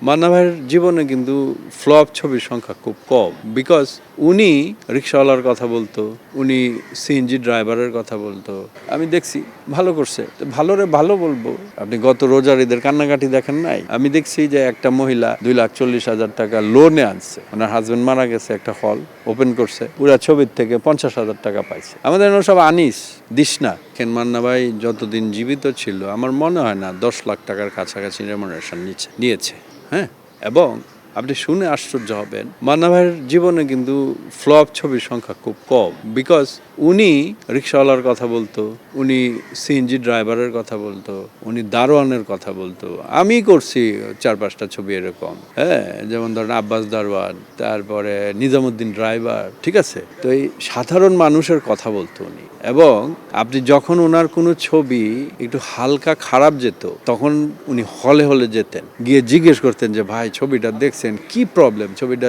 মান্না ভাইয়ের জীবনে কিন্তু ফ্লপ ছবির সংখ্যা খুব কম, বিকজ উনি রিক্সাওয়ালার কথা বলতো, উনি সিএনজি ড্রাইভারের কথা বলতো। আমি দেখছি ভালো করছে, ভালোরে ভালো বলবো। আপনি গত রোজার ঈদের কান্নাকাটি দেখেন নাই? আমি দেখছি যে একটা মহিলা 2,40,000 টাকা লোনে আনছে, ওনার হাজবেন্ড মারা গেছে, একটা হল ওপেন করছে, পুরা ছবির থেকে 50,000 টাকা পাইছে। আমাদের সব আনিস দিস না কেন। মান্না ভাই যতদিন জীবিত ছিল আমার মনে হয় না 10 লাখ টাকার কাছাকাছি রেমুনারেশন নিয়েছে। হ্যাঁ, এবং আপনি শুনে আশ্চর্য হবেন, মান্না ভাইয়ের জীবনে কিন্তু ফ্লপ ছবির সংখ্যা খুব কম, বিকজ উনি রিক্সাওয়ালার কথা বলতো, উনি সিএনজি ড্রাইভারের কথা বলতো, উনি দারোয়ানের কথা বলতো। আমি করছি 4-5টা ছবি এরকম, হ্যাঁ, যেমন ধরেন আব্বাস দারোয়ান, তারপরে নিজামুদ্দিন ড্রাইভার, ঠিক আছে। তো এই সাধারণ মানুষের কথা বলতো উনি। এবং আপনি যখন ওনার কোনো ছবি একটু হালকা খারাপ যেত, তখন উনি হলে হলে যেতেন, গিয়ে জিজ্ঞেস করতেন যে ভাই ছবিটা দেখছেন, কি প্রবলেম, ছবিটা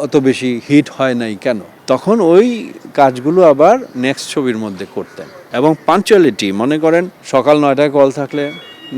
অত বেশি হিট হয় নাই কেন। তখন ওই কাজগুলো আবার নেক্সট ছবির মধ্যে করতেন। এবং পাঞ্চুয়ালিটি, মনে করেন সকাল 9টায় কল থাকলে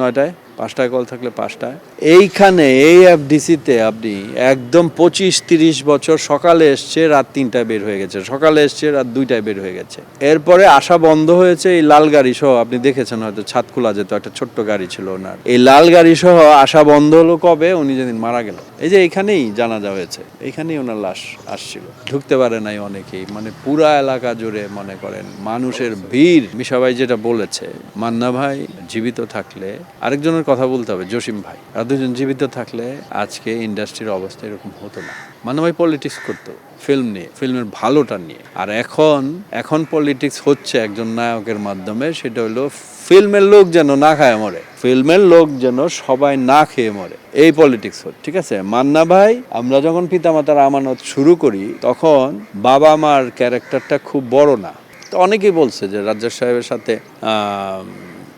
9টায়, 5টায় কল থাকলে 5টায়। এইখানে এই এফডিসিতে আপনি একদম 25-30 বছর সকালে এসছে, রাত 3টায় বের হয়ে গেছে, সকালে এসছে, রাত 2টায় বের হয়ে গেছে। এরপরে আসা বন্ধ হয়েছে এই লাল গাড়ি সহ। আপনি দেখেছেন হয়তো, ছাদ খোলা যেত, একটা ছোট্ট গাড়ি ছিল ওনার। এই লাল গাড়ি সহ আসা বন্ধ হলো কবে? উনি যেদিন মারা গেল। এই যে এখানেই জানাজা হয়েছে, এখানেই ওনার লাশ আসছিল, ঢুকতে পারে নাই অনেকেই, মানে পুরা এলাকা জুড়ে মনে করেন মানুষের ভিড়। মিশা ভাই যেটা বলেছে, মান্না ভাই জীবিত থাকলে, আরেকজনের কথা বলতে হবে, জসিম ভাই, আর দুজন জীবিত থাকলে আজকে ইন্ডাস্ট্রির অবস্থা এরকম হতো না। মান্না ভাই পলিটিক্স করতো ফিল্ম নিয়ে, ফিল্মের ভালোটা নিয়ে। আর এখন পলিটিক্স হচ্ছে একজন নায়কের মাধ্যমে, সেটা হলো ফিল্মের লোক যেন না খায় মরে, ফিল্মের লোক যেন সবাই না খেয়ে মরে, এই পলিটিক্স হচ্ছে, ঠিক আছে। মান্না ভাই, আমরা যখন পিতামাতার আমানত শুরু করি তখন বাবা মার ক্যারেক্টারটা খুব বড় না। তো অনেকেই বলছে যে রাজ্জাক সাহেবের সাথে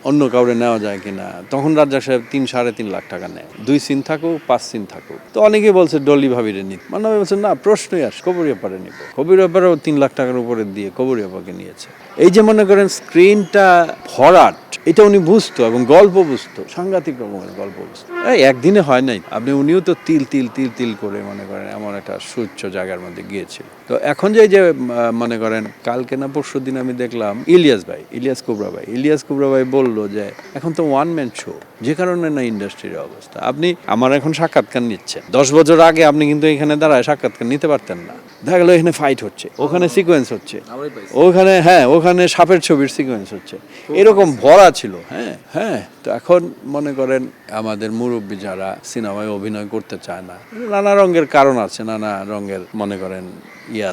অন্য কাউরে নেওয়া যায় কিনা। তখন রাজ্জাক সাহেব 3-3.5 লাখ টাকা নেয়, 2 সিন থাকুক, 5 সিন থাকুক। তো অনেকেই বলছে ডলি ভাবিরে নিত, মান্না ভাই বলছে না, প্রশ্নই আস, কবরী আপারে নিব। কবরী আপারেও 3 লাখ টাকার উপরে দিয়ে কবরী আপাকে নিয়েছে। এই যে মনে করেন স্ক্রিনটা ভরাট, এটা উনি বুঝতো, এবং গল্প বুঝতো, সাংঘাতিক রকমের গল্প বুঝতো। একদিনে হয় নাই। উনিও তো তিল তিল তিল তিল করে মনে করেন এমন একটা সুচ্চ জায়গার মধ্যে গিয়েছিল। তো এখন যে মনে করেন কালকে না পরশু দিন আমি দেখলাম ইলিয়াস কুবরা ভাই বললো যে এখন তো ওয়ান ম্যান শো, যে কারণে না ইন্ডাস্ট্রির অবস্থা। আপনি আমার এখন সাক্ষাৎকার নিচ্ছেন, 10 বছর আগে আপনি কিন্তু এখানে দাঁড়ায় সাক্ষাৎকার নিতে পারতেন না। দেখা গেলো এখানে ফাইট হচ্ছে, ওখানে সিকোয়েন্স হচ্ছে, ওখানে সাপের ছবির সিকোয়েন্স হচ্ছে, এরকম ভরা ছিল। হ্যাঁ, তো এখন মনে করেন আমাদের মুরব্বী যারা সিনেমায় অভিনয় করতে চায় না, নানা রঙের কারণ আছে, নানা রঙের মনে করেন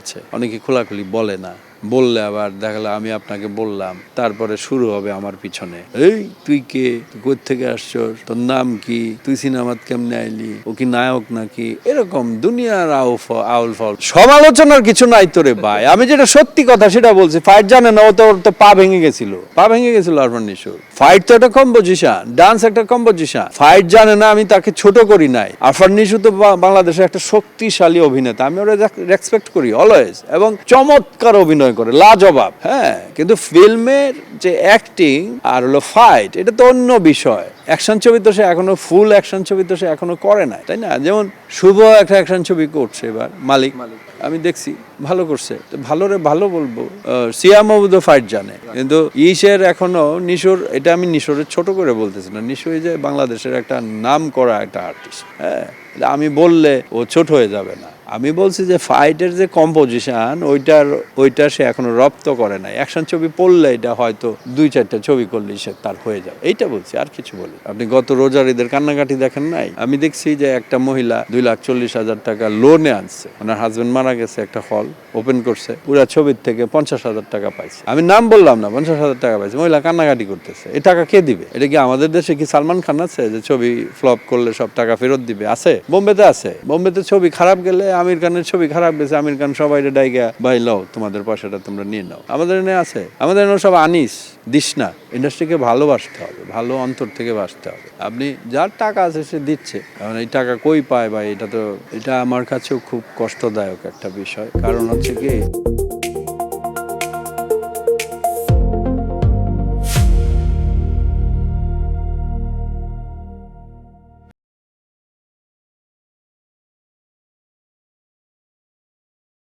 আছে, অনেকে খোলাখুলি বলে না, বললে আবার দেখালো আমি আপনাকে বললাম, তারপরে শুরু হবে আমার পিছনে, এই তুই কে, কোথা থেকে আসছস, তোর নাম কি, তুই সিনেমাত কেমনে আইলি, ও কি নায়ক নাকি, এরকম দুনিয়ার আউল ফল সমালোচনার কিছু নাই তো রে ভাই। আমি যেটা সত্যি কথা সেটা বলছি। ফাইট জানে না, ও তো পা ভেঙে গেছিল আরমান নিশোর। ফাইট তো একটা কম্পোজিশন, ডান্স একটা কম্পোজিশন। ফাইট জানে না, আমি তাকে ছোট করি নাই। আরফান নিশো তো বাংলাদেশের একটা শক্তিশালী অভিনেতা, আমি ওরা রেসপেক্ট করি অলওয়েজ, এবং চমৎকার অভিনয় করে, লাজবাব। হ্যাঁ, কিন্তু ফিল্মের যে অ্যাক্টিং আর হলো ফাইট, এটা তো অন্য বিষয়। অ্যাকশন ছবি তো সে এখনো, ফুল অ্যাকশন ছবি তো সে এখনো করে নাই, তাই না? যেমন শুভ একটা অ্যাকশন ছবি করছে এবার, মালিক, আমি দেখছি ভালো করছে, ভালোরে ভালো বলবো। সিয়া মাহমুদও ফাইট জানে, কিন্তু ইসের এখনো নিশোর, এটা আমি নিশোরের ছোট করে বলতেছি না, নিশো যে বাংলাদেশের একটা নাম করা একটা আর্টিস্ট। হ্যাঁ, আমি বললে ও ছোট হয়ে যাবে না। আমি বলছি যে ফাইটের যে কম্পোজিশন, ওইটা সে এখনো রপ্ত করে নাই। অ্যাকশন ছবি পড়লে এটা হয়তো 2-4টা ছবি করলে সে তার হয়ে যাবে, এইটা বলছি, আর কিছু বলি। আপনি গত রোজার ঈদের কান্নাকাটি দেখেন নাই? আমি দেখছি যে একটা মহিলা 2,40,000 টাকা লোনে আনছে, ওনার হাজবেন্ড মারা গেছে, একটা হল ওপেন করছে, পুরা ছবির থেকে 50,000 টাকা পাইছে। আমি নাম বললাম না, 50,000 টাকা পাইছে। মহিলা কান্নাকাটি করতেছে, এই টাকা কে দিবে? এটা কি আমাদের দেশে কি সালমান খান আছে যে ছবি ফ্লপ করলে সব টাকা ফেরত দিবে? আছে? বোম্বেতে আছে। বোম্বেতে ছবি খারাপ গেলে, আমির খানের ছবি খারাপ গেছে, আমির খান সবাই ডাইগা ভাই লও তোমাদের পয়সাটা তোমরা নিয়ে নাও। আমাদের এনে আছে, আমাদের এনে সব আনিস দিস না। ইন্ডাস্ট্রিকে ভালোবাসতে হবে, ভালো অন্তর থেকে বাসতে হবে। আপনি যার টাকা আছে সে দিচ্ছে, কারণ এই টাকা কই পায় ভাই, এটা আমার কাছেও খুব কষ্টদায়ক একটা বিষয়। কারণ হচ্ছে কি,